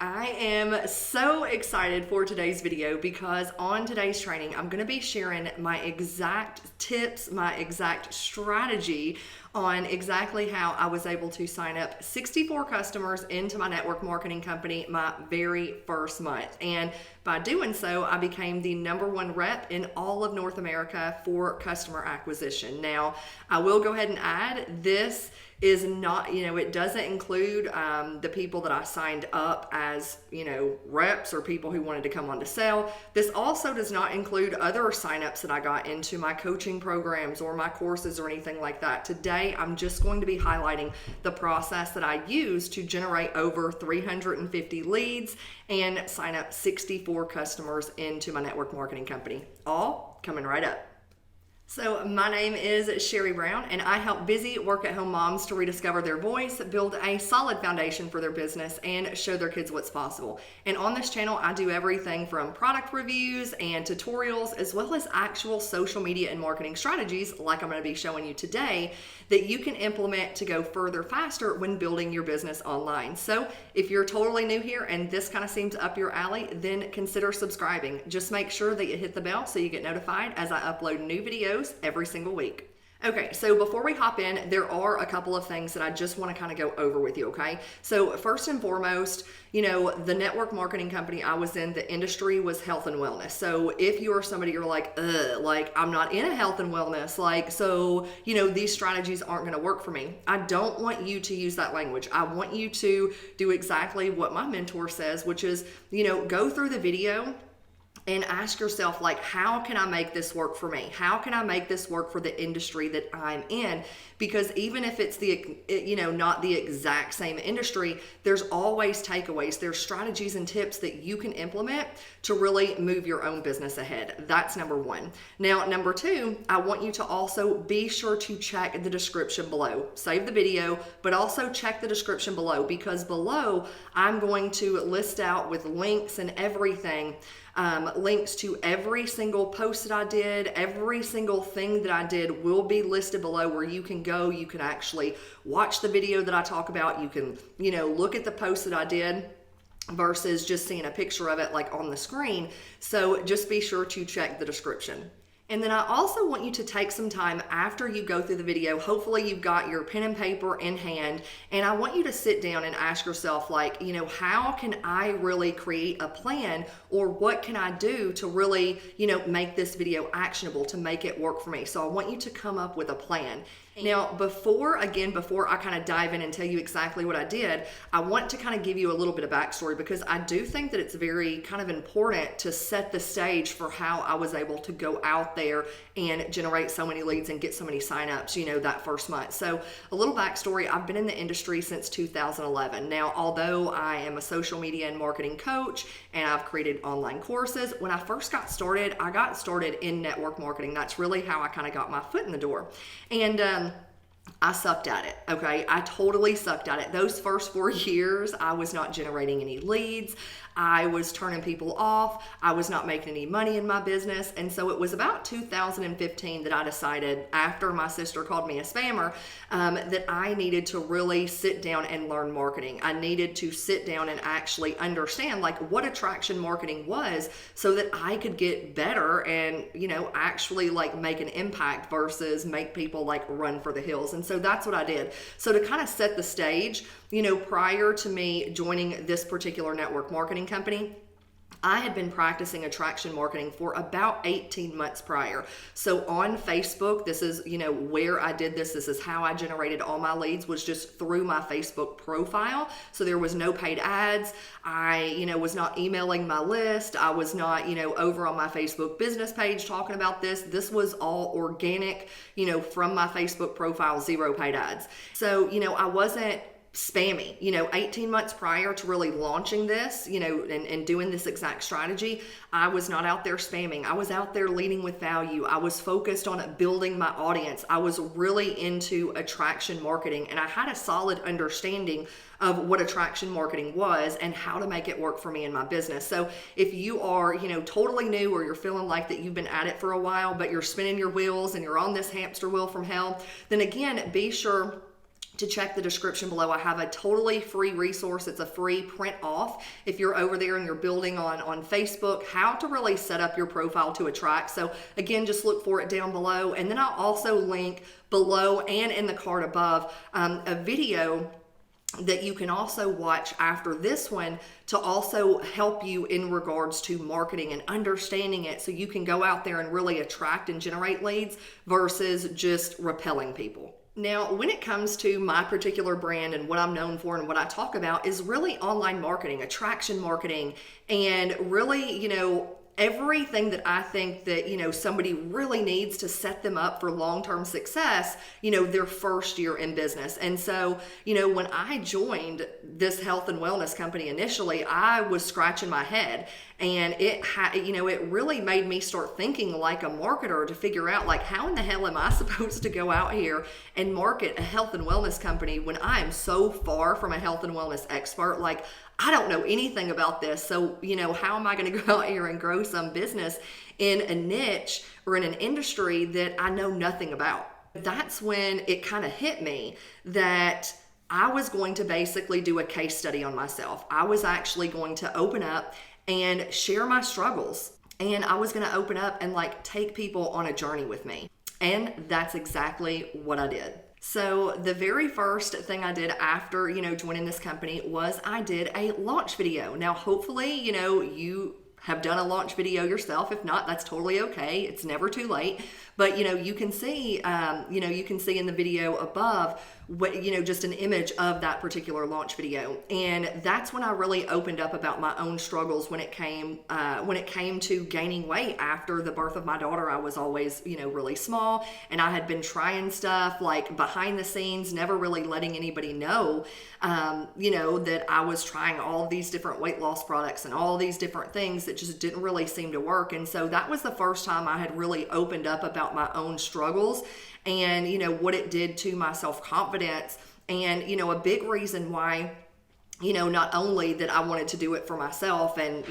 I am so excited for today's video because on today's training, I'm going to be sharing my exact tips, my exact strategy on exactly how I was able to sign up 64 customers into my network marketing company my very first month. And by doing so, I became the #1 rep in all of North America for customer acquisition. Now, I will go ahead and add this is not, it doesn't include the people that I signed up as, reps or people who wanted to come on to sell. This also does not include other signups that I got into my coaching programs or my courses or anything like that. Today, I'm just going to be highlighting the process that I use to generate over 350 leads and sign up 64 customers into my network marketing company. All coming right up. So my name is Sherri Brown, and I help busy work-at-home moms to rediscover their voice, build a solid foundation for their business, and show their kids what's possible. And on this channel, I do everything from product reviews and tutorials, as well as actual social media and marketing strategies, like I'm going to be showing you today, that you can implement to go further faster when building your business online. So if you're totally new here and this kind of seems up your alley, then consider subscribing. Just make sure that you hit the bell so you get notified as I upload new videos every single week. Okay, so before we hop in, there are a couple of things that I just want to kind of go over with you, okay? So first and foremost, the network marketing company I was in, the industry was health and wellness. So if you're somebody you're like, I'm not in a health and wellness, these strategies aren't going to work for me. I don't want you to use that language. I want you to do exactly what my mentor says, which is, go through the video and ask yourself, how can I make this work for me? How can I make this work for the industry that I'm in? Because even if it's not the exact same industry, there's always takeaways. There's strategies and tips that you can implement to really move your own business ahead. That's number one. Now, number two, I want you to also be sure to check the description below. Save the video, but also check the description below, because below I'm going to list out with links and everything, links to every single post that I did, every single thing that I did will be listed below where you can go. You can actually watch the video that I talk about. You can, look at the post that I did versus just seeing a picture of it on the screen. So just be sure to check the description. And then I also want you to take some time after you go through the video. Hopefully you've got your pen and paper in hand, and I want you to sit down and ask yourself, how can I really create a plan, or what can I do to really, make this video actionable, to make it work for me? So I want you to come up with a plan. Now, before I kind of dive in and tell you exactly what I did, I want to kind of give you a little bit of backstory, because I do think that it's very kind of important to set the stage for how I was able to go out there and generate so many leads and get so many signups, that first month. So a little backstory, I've been in the industry since 2011. Now, although I am a social media and marketing coach and I've created online courses, when I first got started, I got started in network marketing. That's really how I kind of got my foot in the door. And I sucked at it, okay? I totally sucked at it. Those first 4 years, I was not generating any leads. I was turning people off. I was not making any money in my business. And so it was about 2015 that I decided, after my sister called me a spammer, that I needed to really sit down and learn marketing. I needed to sit down and actually understand what attraction marketing was, so that I could get better and, actually make an impact versus make people run for the hills. And so that's what I did. So to kind of set the stage, prior to me joining this particular network marketing company, I had been practicing attraction marketing for about 18 months prior. So on Facebook, this is, where I did this. This is how I generated all my leads, was just through my Facebook profile. So there was no paid ads. I, was not emailing my list. I was not, over on my Facebook business page talking about this. This was all organic, from my Facebook profile, zero paid ads. So, I wasn't spammy. 18 months prior to really launching this, and doing this exact strategy, I was not out there spamming. I was out there leading with value. I was focused on building my audience. I was really into attraction marketing, and I had a solid understanding of what attraction marketing was and how to make it work for me in my business. So if you are, totally new, or you're feeling like that you've been at it for a while, but you're spinning your wheels and you're on this hamster wheel from hell, then again, be sure to check the description below. I have a totally free resource. It's a free print off if you're over there and you're building on Facebook, how to really set up your profile to attract. So again, just look for it down below. And then I'll also link below and in the card above a video that you can also watch after this one to also help you in regards to marketing and understanding it, so you can go out there and really attract and generate leads versus just repelling people. Now, when it comes to my particular brand and what I'm known for and what I talk about is really online marketing, attraction marketing, and really, everything that I think that, somebody really needs to set them up for long-term success, their first year in business. And so, when I joined this health and wellness company initially, I was scratching my head, and it really made me start thinking like a marketer to figure out, like, how in the hell am I supposed to go out here and market a health and wellness company when I am so far from a health and wellness expert? Like, I don't know anything about this. So, how am I going to go out here and grow some business in a niche or in an industry that I know nothing about? That's when it kind of hit me that I was going to basically do a case study on myself. I was actually going to open up and share my struggles. And I was going to open up and take people on a journey with me. And that's exactly what I did. So the very first thing I did after, joining this company was I did a launch video. Now, hopefully, you have done a launch video yourself. If not, that's totally okay. It's never too late. But, you can see, in the video above, what, just an image of that particular launch video. And that's when I really opened up about my own struggles when it came to gaining weight. After the birth of my daughter, I was always, really small, and I had been trying stuff behind the scenes, never really letting anybody know, that I was trying all these different weight loss products and all these different things that just didn't really seem to work. And so that was the first time I had really opened up about my own struggles and, what it did to my self-confidence. And, a big reason why, not only that I wanted to do it for myself and,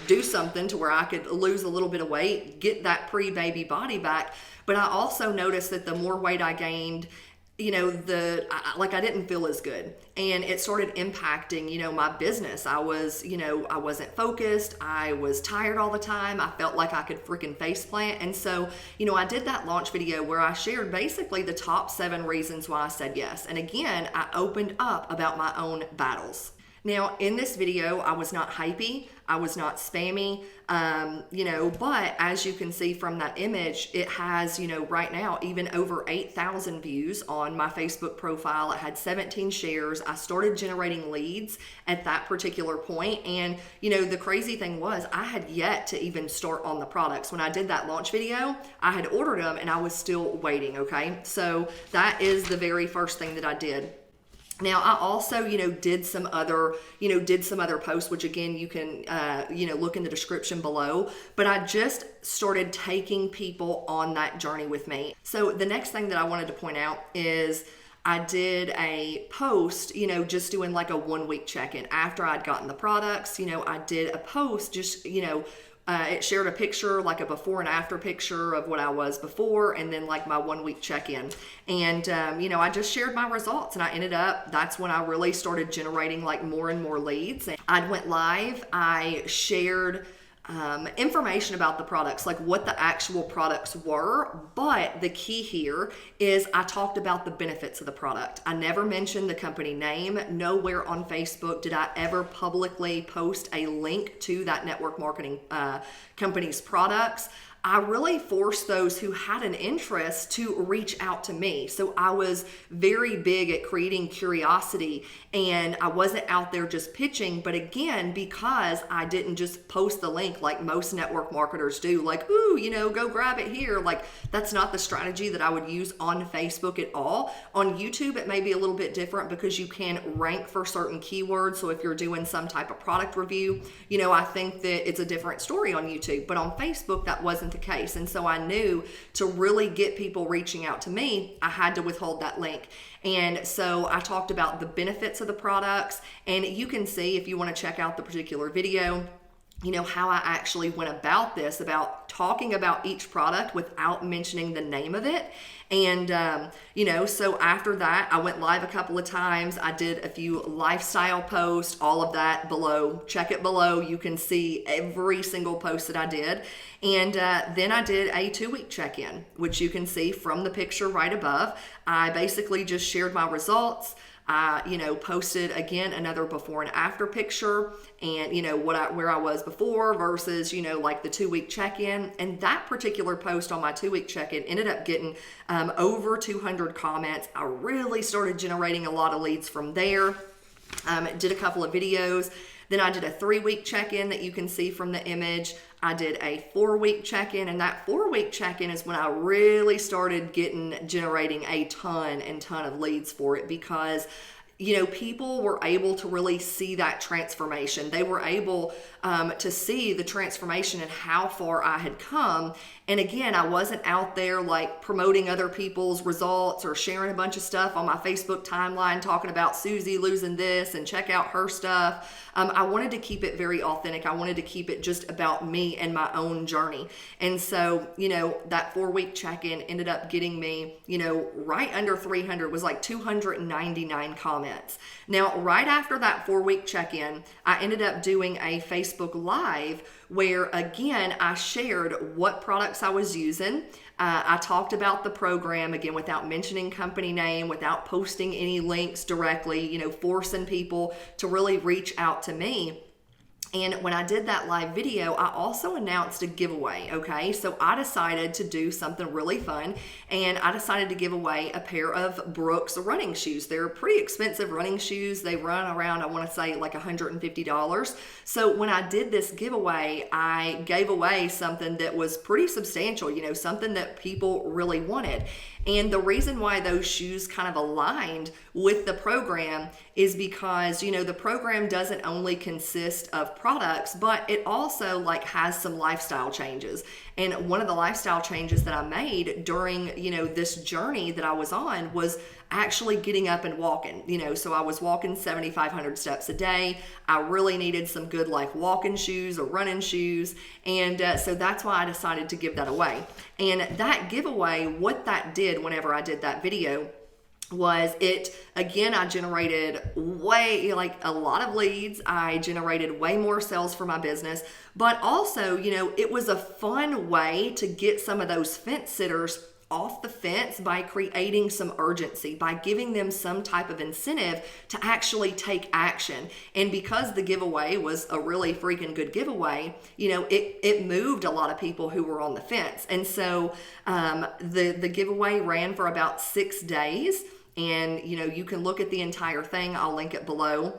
do something to where I could lose a little bit of weight, get that pre-baby body back, but I also noticed that the more weight I gained, I didn't feel as good, and it started impacting, my business. I wasn't focused. I was tired all the time. I felt like I could freaking faceplant. And so, I did that launch video where I shared basically the top 7 reasons why I said yes. And again, I opened up about my own battles. Now, in this video, I was not hypey, I was not spammy, but as you can see from that image, it has, right now, even over 8,000 views on my Facebook profile. It had 17 shares. I started generating leads at that particular point. And, the crazy thing was I had yet to even start on the products. When I did that launch video, I had ordered them and I was still waiting, okay? So that is the very first thing that I did. Now, I also, did some other posts, which again, you can, look in the description below, but I just started taking people on that journey with me. So the next thing that I wanted to point out is I did a post, just doing a 1-week check-in after I'd gotten the products. I did a post just, it shared a picture, a before and after picture of what I was before, and then my 1-week check-in. And, I just shared my results, and that's when I really started generating more and more leads. And I went live, I shared information about the products, what the actual products were. But the key here is I talked about the benefits of the product. I never mentioned the company name. Nowhere on Facebook did I ever publicly post a link to that network marketing company's products. I really forced those who had an interest to reach out to me. So I was very big at creating curiosity, and I wasn't out there just pitching. But again, because I didn't just post the link like most network marketers do, ooh, go grab it here. That's not the strategy that I would use on Facebook at all. On YouTube, it may be a little bit different because you can rank for certain keywords. So if you're doing some type of product review, I think that it's a different story on YouTube. But on Facebook, that wasn't the case. And so I knew to really get people reaching out to me, I had to withhold that link. And so I talked about the benefits of the products, and you can see if you want to check out the particular video, how I actually went about this, about talking about each product without mentioning the name of it. And, so after that, I went live a couple of times. I did a few lifestyle posts, all of that below. Check it below. You can see every single post that I did. And then I did a 2-week check-in, which you can see from the picture right above. I basically just shared my results. I, posted again another before and after picture, and where I was before versus like the 2-week check-in. And that particular post on my 2-week check-in ended up getting over 200 comments. I really started generating a lot of leads from there. Did a couple of videos. Then I did a 3-week check-in that you can see from the image. I did a 4-week check-in, and that 4-week check-in is when I really started generating a ton of leads for it, because people were able to really see that transformation. They were able to see the transformation and how far I had come. And again, I wasn't out there like promoting other people's results or sharing a bunch of stuff on my Facebook timeline talking about Susie losing this and check out her stuff. I wanted to keep it very authentic. I wanted to keep it just about me and my own journey. And so, that 4-week check-in ended up getting me, right under 300, was like 299 comments. Now, right after that 4-week check-in, I ended up doing a Facebook Live where, again, I shared what products I was using. I talked about the program, again, without mentioning company name, without posting any links directly, forcing people to really reach out to me. And when I did that live video, I also announced a giveaway, okay? So I decided to do something really fun, and I decided to give away a pair of Brooks running shoes. They're pretty expensive running shoes. They run around, I want to say, like $150. So when I did this giveaway, I gave away something that was pretty substantial, something that people really wanted. And the reason why those shoes kind of aligned with the program is because, the program doesn't only consist of products, but it also has some lifestyle changes. And one of the lifestyle changes that I made during, this journey that I was on was actually getting up and walking. So I was walking 7,500 steps a day. I really needed some good walking shoes or running shoes. And so that's why I decided to give that away. And that giveaway, what that did whenever I did that video was I generated a lot of leads. I generated way more sales for my business, but also, it was a fun way to get some of those fence sitters off the fence by creating some urgency, by giving them some type of incentive to actually take action. And because the giveaway was a really freaking good giveaway, it moved a lot of people who were on the fence. And so the giveaway ran for about 6 days. And, you can look at the entire thing. I'll link it below.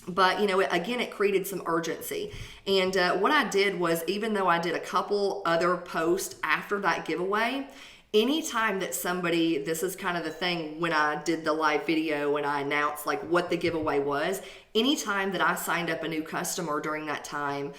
But, again, it created some urgency. And what I did was, even though I did a couple other posts after that giveaway, anytime that somebody, this is kind of the thing when I did the live video and I announced what the giveaway was, anytime that I signed up a new customer during that time,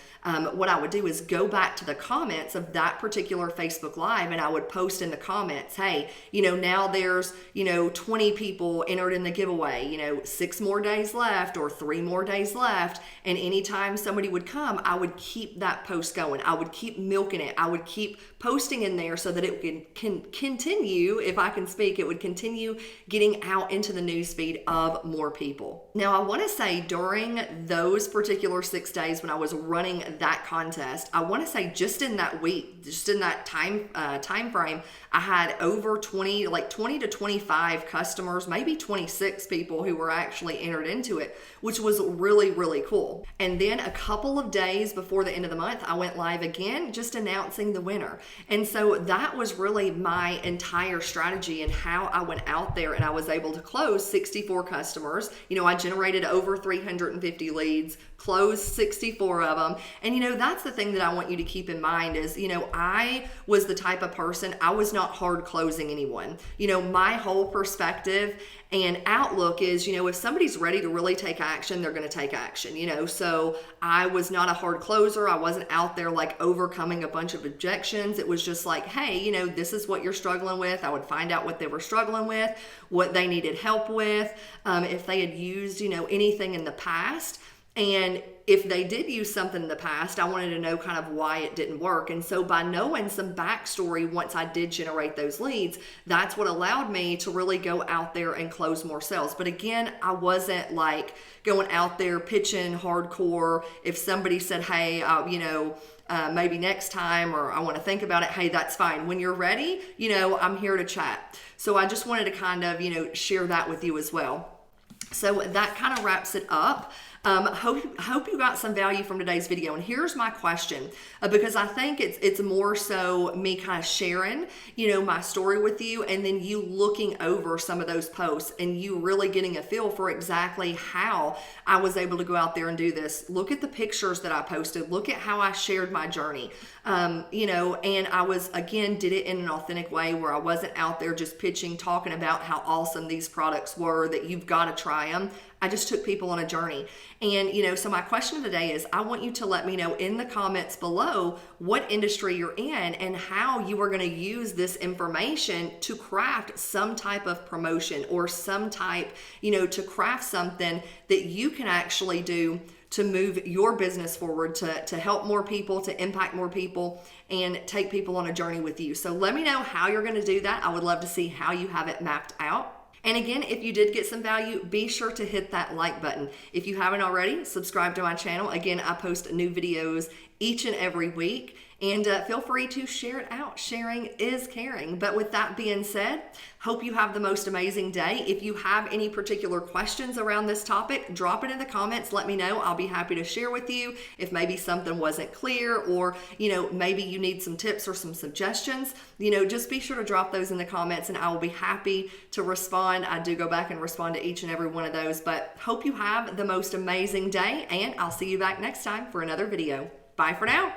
what I would do is go back to the comments of that particular Facebook Live, and I would post in the comments, hey, now there's, 20 people entered in the giveaway, 6 more days left or 3 more days left. And anytime somebody would come, I would keep that post going. I would keep milking it. I would keep posting in there so that it can continue, if I can speak, it would continue getting out into the newsfeed of more people. Now, I want to say during those particular 6 days when I was running that contest, I want to say just in that week, just in that time frame, I had over 20 to 25 customers, maybe 26 people who were actually entered into it, which was really, really cool. And then a couple of days before the end of the month, I went live again, just announcing the winner. And so that was really my entire strategy and how I went out there, and I was able to close 64 customers. I generated over 350 leads, closed 64 of them. And that's the thing that I want you to keep in mind is, I was the type of person, I was not hard closing anyone. My whole perspective and outlook is, if somebody's ready to really take action, they're going to take action, so I was not a hard closer. I wasn't out there overcoming a bunch of objections. It was just hey, this is what you're struggling with. I would find out what they were struggling with, what they needed help with, if they had used, anything in the past. And if they did use something in the past, I wanted to know kind of why it didn't work. And so by knowing some backstory, once I did generate those leads, that's what allowed me to really go out there and close more sales. But again, I wasn't like going out there pitching hardcore. If somebody said, hey, maybe next time, or I want to think about it, hey, that's fine. When you're ready, I'm here to chat. So I just wanted to kind of, share that with you as well. So that kind of wraps it up. Hope you got some value from today's video. And here's my question, because I think it's more so me kind of sharing, my story with you, and then you looking over some of those posts and you really getting a feel for exactly how I was able to go out there and do this. Look at the pictures that I posted. Look at how I shared my journey. And I did it in an authentic way where I wasn't out there just pitching, talking about how awesome these products were, that you've got to try them. I just took people on a journey. And, so my question today is, I want you to let me know in the comments below what industry you're in and how you are going to use this information to craft some type of promotion or some type, to craft something that you can actually do to move your business forward, to help more people, to impact more people, and take people on a journey with you. So let me know how you're going to do that. I would love to see how you have it mapped out. And again, if you did get some value, be sure to hit that like button. If you haven't already, subscribe to my channel. Again, I post new videos each and every week. And feel free to share it out. Sharing is caring. But with that being said, hope you have the most amazing day. If you have any particular questions around this topic, drop it in the comments. Let me know. I'll be happy to share with you if maybe something wasn't clear, or, maybe you need some tips or some suggestions. Just be sure to drop those in the comments and I will be happy to respond. I do go back and respond to each and every one of those. But hope you have the most amazing day, and I'll see you back next time for another video. Bye for now.